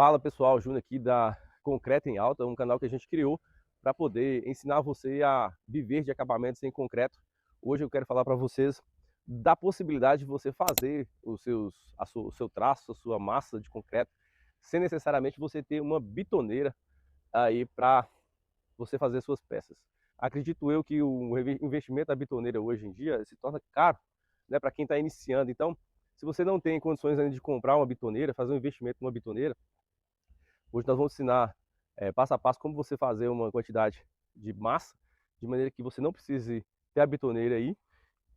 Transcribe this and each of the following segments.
Fala pessoal, Júnior aqui da Concreto em Alta, um canal que a gente criou para poder ensinar você a viver de acabamentos em concreto. Hoje eu quero falar para vocês da possibilidade de você fazer o seu traço, a sua massa de concreto, sem necessariamente você ter uma bitoneira aí para você fazer suas peças. Acredito eu que o investimento da bitoneira hoje em dia se torna caro, né, para quem está iniciando. Então, se você não tem condições ainda de comprar uma bitoneira, fazer um investimento numa bitoneira, hoje nós vamos ensinar passo a passo como você fazer uma quantidade de massa, de maneira que você não precise ter a bitoneira aí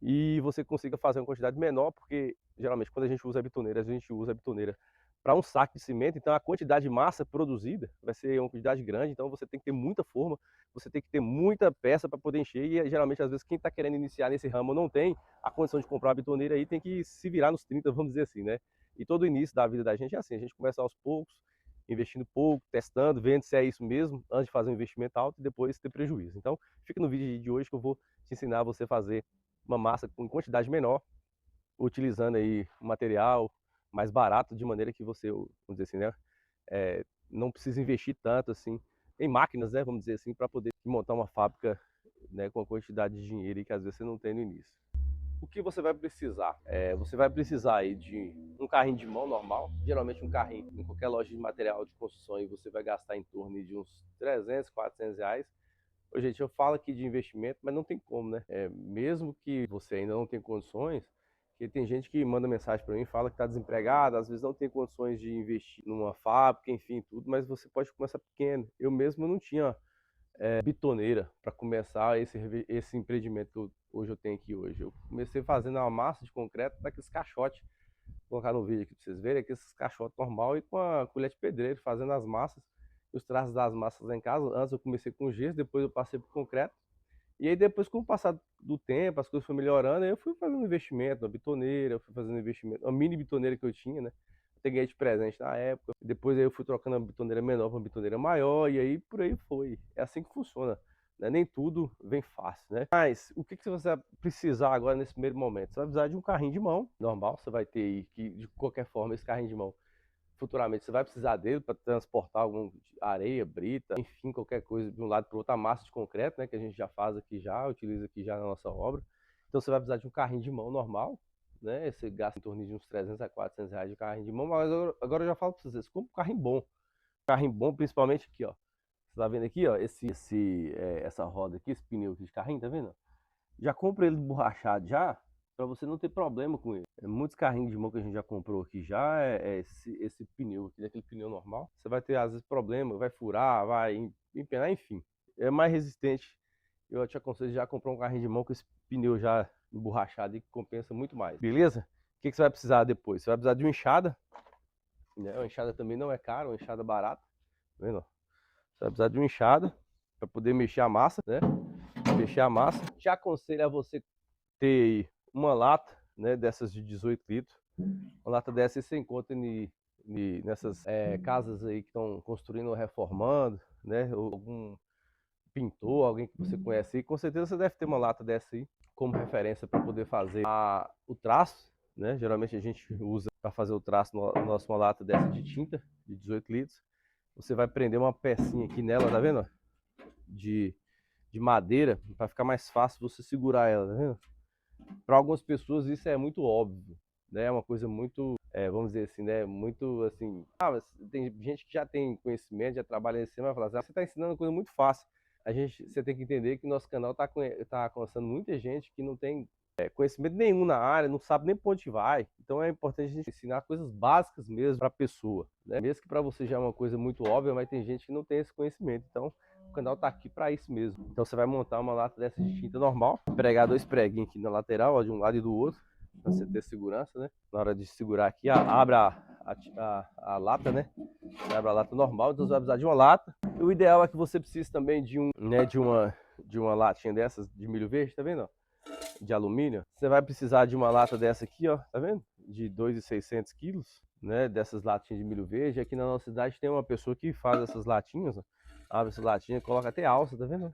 e você consiga fazer uma quantidade menor, porque geralmente quando a gente usa a bitoneira para um saco de cimento, então a quantidade de massa produzida vai ser uma quantidade grande, então você tem que ter muita forma, você tem que ter muita peça para poder encher, e geralmente às vezes quem está querendo iniciar nesse ramo não tem a condição de comprar a bitoneira aí, tem que se virar nos 30, vamos dizer assim, né? E todo o início da vida da gente é assim, a gente começa aos poucos, investindo pouco, testando, vendo se é isso mesmo, antes de fazer um investimento alto e depois ter prejuízo. Então, fica no vídeo de hoje que eu vou te ensinar a você fazer uma massa com quantidade menor, utilizando aí um material mais barato, de maneira que você, vamos dizer assim, né, não precisa investir tanto assim em máquinas, né, vamos dizer assim, para poder montar uma fábrica, né, com a quantidade de dinheiro aí que às vezes você não tem no início. O que você vai precisar? Você vai precisar aí de um carrinho de mão normal, geralmente um carrinho em qualquer loja de material de construção e você vai gastar em torno de uns 300, 400 reais. Ô, gente, eu falo aqui de investimento, mas não tem como, né? Mesmo que você ainda não tenha condições, que tem gente que manda mensagem para mim, fala que está desempregado, às vezes não tem condições de investir numa fábrica, enfim, tudo, mas você pode começar pequeno. Eu mesmo não tinha bitoneira para começar esse empreendimento que hoje eu tenho aqui hoje. Eu comecei fazendo uma massa de concreto daqueles caixotes. Vou colocar no vídeo aqui para vocês verem, aqueles caixotes normal e com a colher de pedreiro fazendo as massas, os traços das massas lá em casa. Antes eu comecei com gesso, depois eu passei para concreto. E aí depois, com o passar do tempo, as coisas foram melhorando, aí eu fui fazendo investimento na bitoneira, eu fui fazendo investimento, uma mini bitoneira que eu tinha, né? Eu ganhei de presente na época. Depois aí eu fui trocando uma bitoneira menor para uma bitoneira maior, e aí por aí foi. É assim que funciona, né? Nem tudo vem fácil, né? Mas o que você vai precisar agora nesse primeiro momento? Você vai precisar de um carrinho de mão, normal, você vai ter aí que, de qualquer forma, esse carrinho de mão futuramente você vai precisar dele para transportar alguma areia, brita, enfim, qualquer coisa de um lado para o outro, a massa de concreto, né, que a gente já faz aqui já, utiliza aqui já na nossa obra. Então você vai precisar de um carrinho de mão normal, né, você gasta em torno de uns 300 a 400 reais de carrinho de mão, mas agora eu já falo para vocês, compra um carrinho bom principalmente aqui, ó. Você tá vendo aqui, ó, essa roda aqui, esse pneu aqui de carrinho, tá vendo? Já compra ele borrachado já, para você não ter problema com ele. Muitos carrinhos de mão que a gente já comprou aqui já é esse pneu aqui, daquele pneu normal. Você vai ter às vezes problema, vai furar, vai empenar, enfim. É mais resistente. Eu te aconselho já a comprar um carrinho de mão com esse pneu já emborrachado e que compensa muito mais. Beleza? O que você vai precisar depois? Você vai precisar de uma enxada, né? Uma enxada também não é cara, uma enxada barata. Tá vendo? Você vai precisar de uma enxada para poder mexer a massa, né? Mexer a massa. Te aconselho a você ter uma lata, né, dessas de 18 litros. Uma lata dessa você encontra nessas casas aí que estão construindo ou reformando, né? Ou algum pintor, alguém que você conhece aí. Com certeza você deve ter uma lata dessa aí como referência para poder fazer o traço, né? Geralmente a gente usa para fazer o traço no nosso uma lata dessa de tinta de 18 litros. Você vai prender uma pecinha aqui nela, tá vendo? De, de madeira, para ficar mais fácil você segurar ela, tá vendo? Para algumas pessoas isso é muito óbvio, né? É uma coisa muito, vamos dizer assim, né? Muito assim. Tem gente que já tem conhecimento, já trabalha nesse tema, vai falar assim, você está ensinando uma coisa muito fácil. Você tem que entender que nosso canal tá alcançando muita gente que não tem conhecimento nenhum na área, não sabe nem para onde vai. Então é importante a gente ensinar coisas básicas mesmo para a pessoa, né? Mesmo que para você já é uma coisa muito óbvia, mas tem gente que não tem esse conhecimento. Então o canal tá aqui para isso mesmo. Então você vai montar uma lata dessa de tinta normal, pregar dois preguinhos aqui na lateral, ó, de um lado e do outro, para você ter segurança, né? Na hora de segurar aqui, abre a lata, né? Você abre a lata normal, então você vai precisar de uma lata. E o ideal é que você precise também de uma latinha dessas de milho verde, tá vendo? Ó? De alumínio. Você vai precisar de uma lata dessa aqui, ó, tá vendo? De 2.600 quilos, né? Dessas latinhas de milho verde. Aqui na nossa cidade tem uma pessoa que faz essas latinhas, ó. Abre essa latinha, coloca até alça, tá vendo?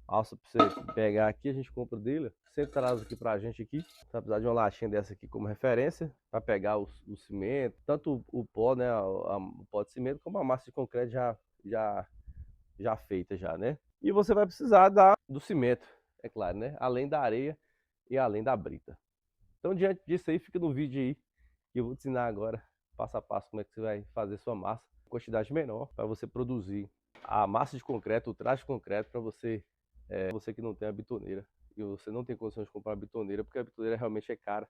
Alça para você pegar aqui, a gente compra dele. Sempre traz aqui pra gente aqui. Você vai precisar de uma latinha dessa aqui como referência para pegar o cimento, tanto o pó, né, o pó de cimento, como a massa de concreto já feita já, né? E você vai precisar do cimento, é claro, né? Além da areia e além da brita. Então, diante disso aí, fica no vídeo aí que eu vou te ensinar agora, passo a passo, como é que você vai fazer sua massa, em quantidade menor, para você produzir a massa de concreto, o traje de concreto, para você que não tem a bitoneira e você não tem condição de comprar a bitoneira, porque a bitoneira realmente é cara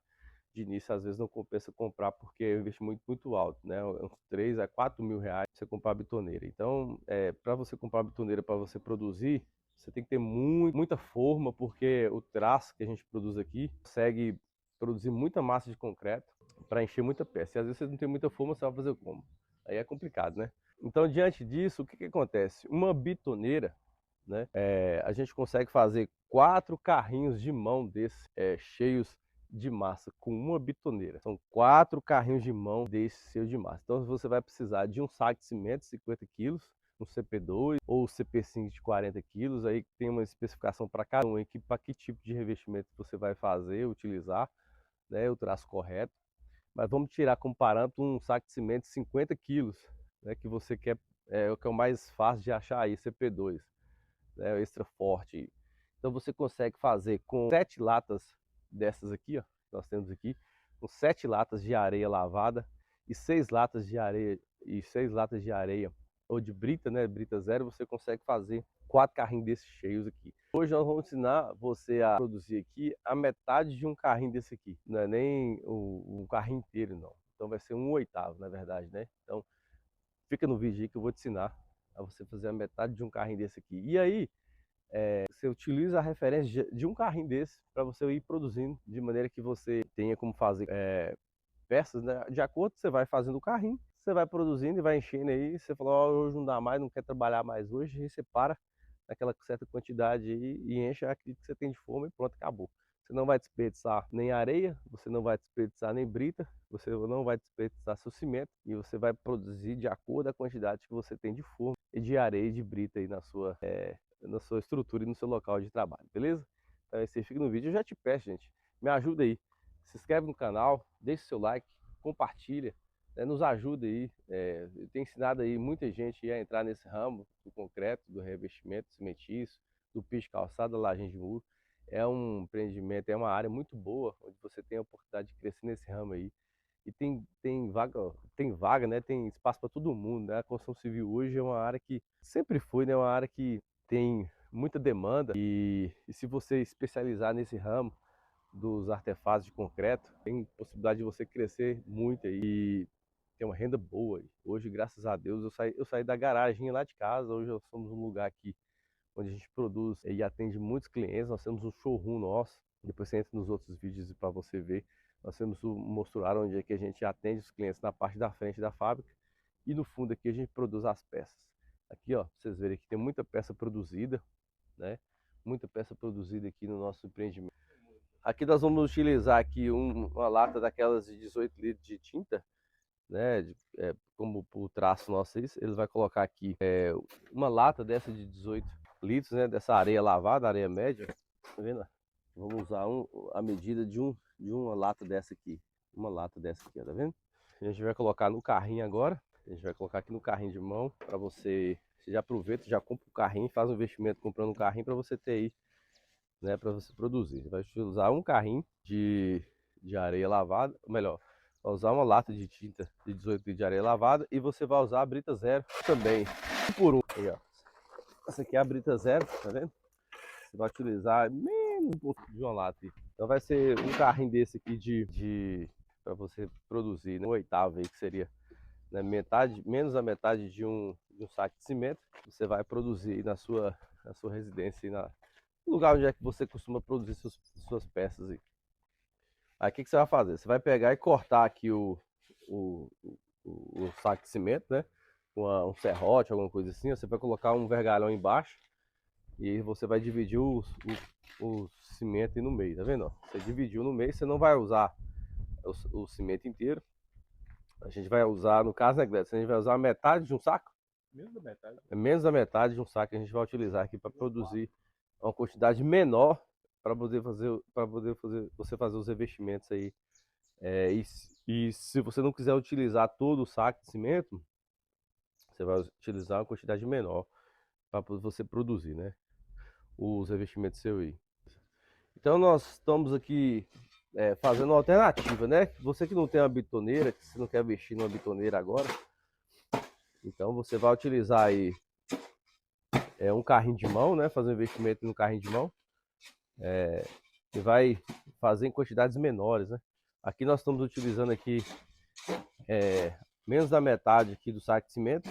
de início, às vezes não compensa comprar porque é um investimento muito alto, né? Uns 3 a 4 mil reais você comprar a bitoneira. Então, para você comprar a bitoneira para você produzir, você tem que ter muita forma, porque o traço que a gente produz aqui consegue produzir muita massa de concreto para encher muita peça. E às vezes você não tem muita forma, você vai fazer como? Aí é complicado, né? Então, diante disso, o que acontece? Uma bitoneira, né? A gente consegue fazer 4 carrinhos de mão desses, cheios de massa com uma bitoneira. São 4 carrinhos de mão desse cheio de massa. Então você vai precisar de um saco de cimento, 50 quilos, um CP2 ou CP5 de 40 quilos. Aí tem uma especificação para cada um, para que tipo de revestimento você vai fazer, utilizar, né, o traço correto. Mas vamos tirar como parâmetro um saco de cimento de 50 quilos, né, que você quer, o que é o mais fácil de achar aí, CP2, né, extra forte. Então você consegue fazer com 7 latas dessas aqui, ó, que nós temos aqui, com 7 latas de areia lavada e 6 latas de areia ou de brita, né, brita zero, você consegue fazer 4 carrinhos desses cheios aqui. Hoje nós vamos ensinar você a produzir aqui a metade de um carrinho desse aqui, não é nem o carrinho inteiro não. Então vai ser 1/8, na verdade, né? Então fica no vídeo aí que eu vou te ensinar a você fazer a metade de um carrinho desse aqui. E aí, você utiliza a referência de um carrinho desse para você ir produzindo, de maneira que você tenha como fazer peças, né? De acordo, você vai fazendo o carrinho, você vai produzindo e vai enchendo aí. Você falou, oh, hoje não dá mais, não quer trabalhar mais hoje, aí você para naquela certa quantidade aí e enche aquilo que você tem de forma e pronto, acabou. Você não vai desperdiçar nem areia, você não vai desperdiçar nem brita, você não vai desperdiçar seu cimento e você vai produzir de acordo com a quantidade que você tem de forma e de areia e de brita aí na sua estrutura e no seu local de trabalho, beleza? Então aí você fica no vídeo. Eu já te peço, gente, me ajuda aí, se inscreve no canal, deixa seu like, compartilha, né, nos ajuda aí. Eu tenho ensinado aí muita gente a entrar nesse ramo do concreto, do revestimento cimentício, do piso de calçada, lajinha de muro. É um empreendimento, é uma área muito boa, onde você tem a oportunidade de crescer nesse ramo aí. E tem vaga, né? Tem espaço para todo mundo, né? A construção civil hoje é uma área que sempre foi, né? Uma área que tem muita demanda e se você especializar nesse ramo dos artefatos de concreto, tem possibilidade de você crescer muito aí e ter uma renda boa. Hoje, graças a Deus, eu saí da garagem lá de casa. Hoje nós somos um lugar aqui onde a gente produz e atende muitos clientes. Nós temos um showroom nosso. Depois você entra nos outros vídeos para você ver. Nós temos o mostrar onde é que a gente atende os clientes na parte da frente da fábrica. E no fundo aqui a gente produz as peças. Aqui, ó, vocês verem que tem muita peça produzida, né? Muita peça produzida aqui no nosso empreendimento. Aqui nós vamos utilizar aqui uma lata daquelas de 18 litros de tinta, né? Como o traço nosso, ele vai colocar aqui uma lata dessa de 18 litros, né? Dessa areia lavada, areia média. Tá vendo? Vamos usar a medida de uma lata dessa aqui. Uma lata dessa aqui, ó, tá vendo? A gente vai colocar no carrinho agora. A gente vai colocar aqui no carrinho de mão para você já aproveita, já compra o carrinho, faz um investimento comprando um carrinho para você ter aí, né, para você produzir. Você vai usar um carrinho de areia lavada, ou melhor, vai usar uma lata de tinta de 18 litros de areia lavada e você vai usar a brita zero também, um por um. Aí, ó. Essa aqui é a brita zero, tá vendo? Você vai utilizar menos um pouco de uma lata. Então vai ser um carrinho desse aqui para você produzir, né, um oitavo aí, que seria, né, menos da metade de um saco de cimento. Você vai produzir na sua residência, no lugar onde é que você costuma produzir suas peças aí. Aí o que você vai fazer? Você vai pegar e cortar aqui o, o saco de cimento, né? Com um serrote, alguma coisa assim. Você vai colocar um vergalhão embaixo e você vai dividir o cimento aí no meio, tá vendo? Você dividiu no meio, você não vai usar o cimento inteiro. A gente vai usar, no caso, né, Gleison? A gente vai usar metade de um saco? Menos da metade. É menos da metade de um saco que a gente vai utilizar aqui para produzir uma quantidade menor para poder você fazer os revestimentos aí. E se você não quiser utilizar todo o saco de cimento, você vai utilizar uma quantidade menor para você produzir, né, os revestimentos seu aí. Então nós estamos aqui fazendo uma alternativa, né? Você que não tem uma bitoneira, que você não quer mexer numa bitoneira agora, então você vai utilizar aí um carrinho de mão, né? Fazer um investimento no carrinho de mão. E vai fazer em quantidades menores, né? Aqui nós estamos utilizando aqui menos da metade aqui do saco de cimento.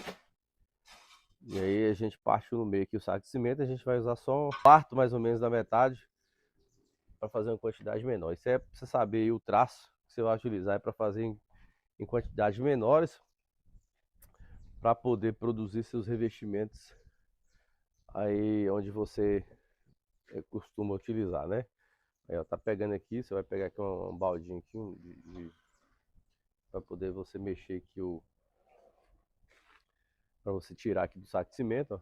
E aí a gente partiu no meio aqui o saco de cimento, a gente vai usar só um quarto mais ou menos da metade para fazer uma quantidade menor. Isso é para você saber aí o traço que você vai utilizar para fazer em quantidades menores, para poder produzir seus revestimentos aí onde você costuma utilizar, né? Aí, ó, tá pegando aqui, você vai pegar aqui um baldinho aqui para poder você mexer aqui para você tirar aqui do saco de cimento, ó,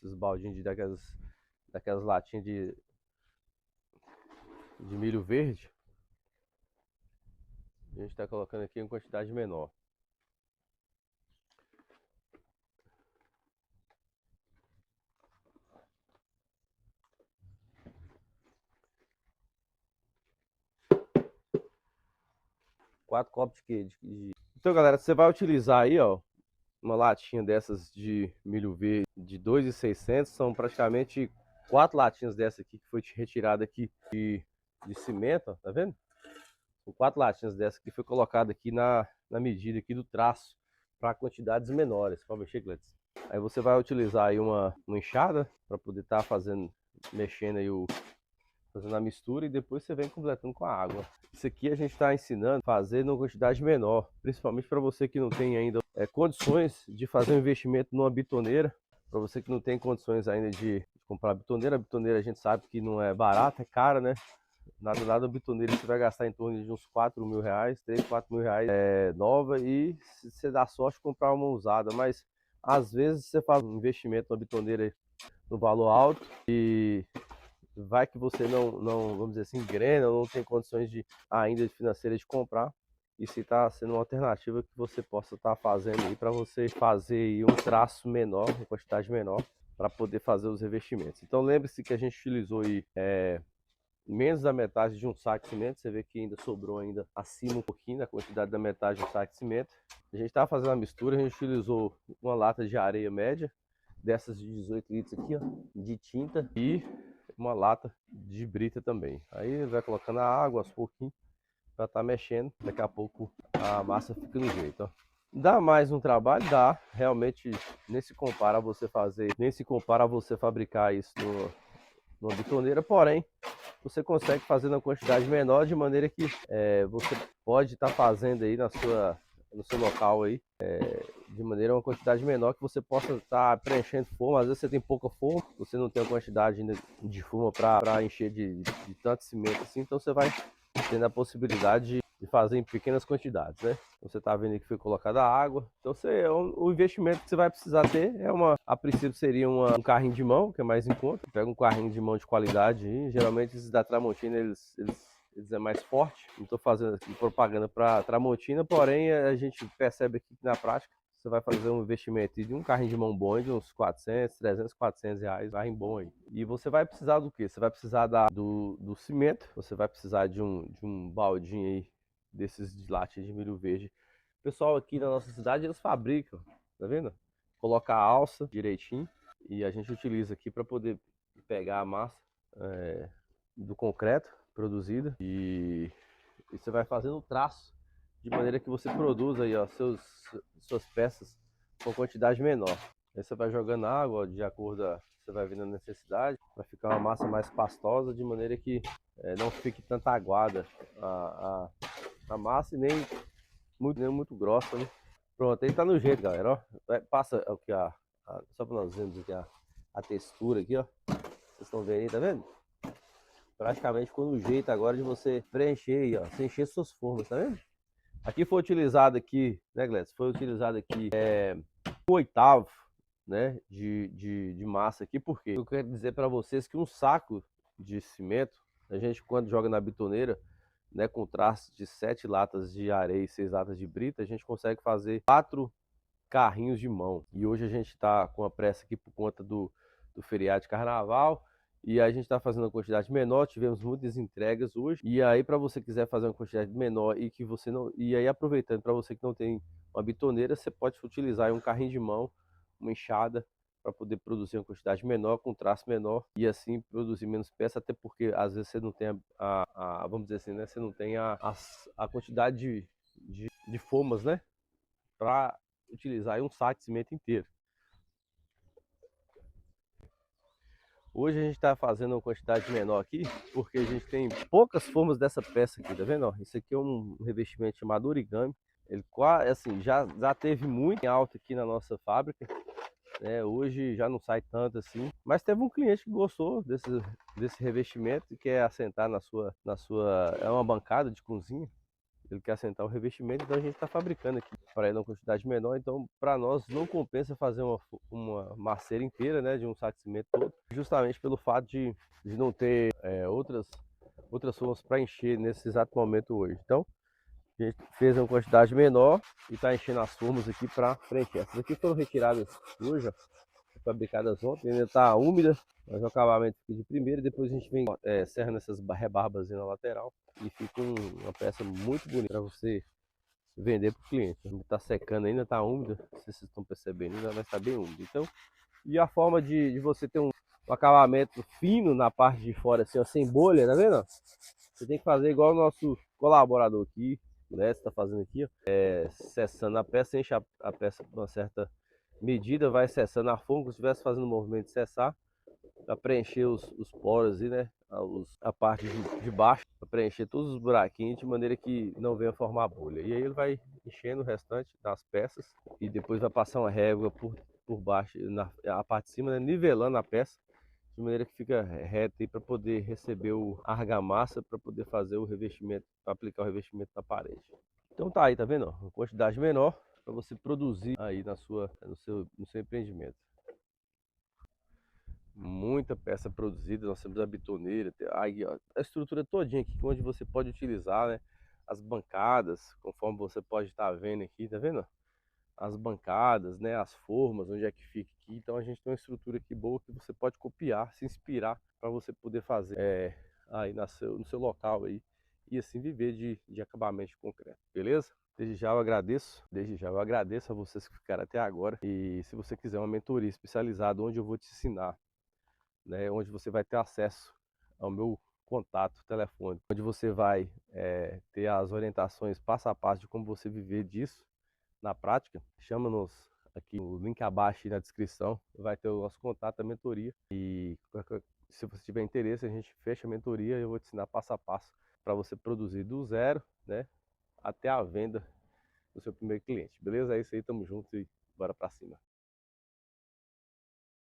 esses baldinhos daquelas latinhas de milho verde. A gente está colocando aqui em quantidade menor. Quatro copos de queijo. Então, galera, você vai utilizar aí, ó, uma latinha dessas de milho verde de 2.600, são praticamente 4 latinhas dessa aqui que foi retirada aqui de cimento, ó, tá vendo? São 4 latinhas dessa que foi colocada aqui na medida aqui do traço para quantidades menores. Pode mexer, Gladys. Aí você vai utilizar aí uma enxada para poder estar mexendo aí fazendo a mistura, e depois você vem completando com a água. Isso aqui a gente está ensinando a fazer numa quantidade menor, principalmente para você que não tem ainda condições de fazer um investimento numa bitoneira. Para você que não tem condições ainda de comprar a bitoneira a gente sabe que não é barata, é cara, né? Nada, a bitoneira você vai gastar em torno de uns 4 mil reais, 3, 4 mil reais nova, e se você dá sorte comprar uma usada, mas às vezes você faz um investimento na bitoneira no valor alto e vai que você não vamos dizer assim, engrena, ou não tem condições ainda financeiras de comprar. E se está sendo uma alternativa que você possa estar fazendo aí para você fazer aí um traço menor, uma quantidade menor, para poder fazer os revestimentos. Então lembre-se que a gente utilizou aí menos da metade de um saco de cimento. Você vê que ainda sobrou ainda acima um pouquinho da quantidade da metade de um saco de cimento. A gente estava fazendo a mistura, a gente utilizou uma lata de areia média, dessas de 18 litros aqui, ó, de tinta, e uma lata de brita também. Aí vai colocando a água aos pouquinhos para estar mexendo. Daqui a pouco a massa fica no jeito, ó. Dá mais um trabalho? Dá. Realmente, nem se compara a você fabricar isso numa bitoneira, porém você consegue fazer na quantidade menor, de maneira que você pode estar fazendo aí no seu local aí, de maneira uma quantidade menor, que você possa estar preenchendo forma. Às vezes você tem pouca forma, você não tem a quantidade ainda de forma para encher de tanto cimento assim, então você vai tendo a possibilidade de fazer em pequenas quantidades, né? Você está vendo que foi colocada água, então o investimento que você vai precisar ter a princípio seria um carrinho de mão, que é mais em conta. Pega um carrinho de mão de qualidade aí. Geralmente esses da Tramontina eles é mais forte. Não estou fazendo aqui propaganda para Tramontina, porém a gente percebe aqui que na prática você vai fazer um investimento de um carrinho de mão bom de uns 400, 300, 400 reais, carrinho bom aí. E você vai precisar do quê? Você vai precisar do cimento, você vai precisar de um baldinho aí, desses de latinha de milho verde. O pessoal aqui na nossa cidade, eles fabricam, tá vendo? Coloca a alça direitinho, e a gente utiliza aqui para poder pegar a massa do concreto produzida, e você vai fazendo o traço de maneira que você produza aí, ó, suas peças com quantidade menor. Aí você vai jogando água de acordo você vai vendo a necessidade, para ficar uma massa mais pastosa, de maneira que não fique tanta aguada a massa, e nem muito grossa, né? Pronto, aí tá no jeito, galera, ó. Passa aqui só para nós vermos aqui a textura aqui, ó. Vocês estão vendo aí, tá vendo? Praticamente ficou no jeito agora de você preencher aí, ó. Você encher suas formas, tá vendo? Aqui foi utilizado aqui, né, Gladys? Foi utilizado aqui 1/8 né, de massa aqui. Por quê? Eu quero dizer para vocês que um saco de cimento, a gente quando joga na bitoneira, né, com traço de 7 latas de areia e 6 latas de brita, a gente consegue fazer 4 carrinhos de mão. E hoje a gente está com a pressa aqui por conta do feriado de carnaval. E a gente está fazendo uma quantidade menor, tivemos muitas entregas hoje. E aí, para você quiser fazer uma quantidade menor e que você não. E aí, aproveitando, para você que não tem uma bitoneira, você pode utilizar um carrinho de mão, uma enxada, para poder produzir uma quantidade menor, com traço menor, e assim produzir menos peça, até porque às vezes você não tem vamos dizer assim, né? Você não tem a quantidade de formas, né? Para utilizar um saco de cimento inteiro. Hoje a gente está fazendo uma quantidade menor aqui, porque a gente tem poucas formas dessa peça aqui, tá vendo? Isso aqui é um revestimento chamado origami. Ele quase, assim, já teve muito em alta aqui na nossa fábrica, né? Hoje já não sai tanto assim, mas teve um cliente que gostou desse revestimento e quer assentar na sua, é uma bancada de cozinha. Ele quer assentar o revestimento, então a gente está fabricando aqui para ele uma quantidade menor. Então, para nós não compensa fazer uma maceira inteira, né, de um saco de cimento todo, justamente pelo fato de não ter outras formas para encher nesse exato momento hoje. Então, a gente fez uma quantidade menor e está enchendo as formas aqui para preencher. Essas aqui foram retiradas hoje, ó, fabricadas ontem, ainda está úmida, mas o acabamento fica de primeira. Depois a gente vem serrando essas rebarbas na lateral e fica uma peça muito bonita para você vender para o cliente. Ainda está secando, ainda está úmida, não sei se vocês estão percebendo, ainda vai estar bem úmido. Então, e a forma de você ter um acabamento fino na parte de fora, assim, ó, sem bolha, tá vendo? Você tem que fazer igual o nosso colaborador aqui, né? Você está fazendo aqui, ó, cessando a peça, enche a peça com uma certa medida, vai cessando a forma, como se estivesse fazendo o movimento de cessar, para preencher os poros aí, né? A parte de baixo, para preencher todos os buraquinhos de maneira que não venha formar bolha. E aí ele vai enchendo o restante das peças e depois vai passar uma régua por baixo, a parte de cima, né? Nivelando a peça de maneira que fica reta aí para poder receber a argamassa para poder fazer o revestimento, para aplicar o revestimento na parede. Então tá aí, tá vendo? Uma quantidade menor para você produzir aí no seu empreendimento. Muita peça produzida, nós temos a bitoneira, aí, ó, a estrutura todinha aqui, onde você pode utilizar, né, as bancadas, conforme você pode estar vendo aqui, tá vendo? As bancadas, né, as formas, onde é que fica aqui. Então a gente tem uma estrutura aqui boa que você pode copiar, se inspirar para você poder fazer aí no seu local aí e assim viver de acabamento de concreto, beleza? Desde já eu agradeço a vocês que ficaram até agora. E se você quiser uma mentoria especializada onde eu vou te ensinar, né, onde você vai ter acesso ao meu contato telefônico, onde você vai ter as orientações passo a passo de como você viver disso na prática, chama-nos aqui no link abaixo na descrição, vai ter o nosso contato da mentoria e se você tiver interesse a gente fecha a mentoria e eu vou te ensinar passo a passo para você produzir do zero, né, até a venda do seu primeiro cliente, beleza? É isso aí, tamo junto e bora pra cima.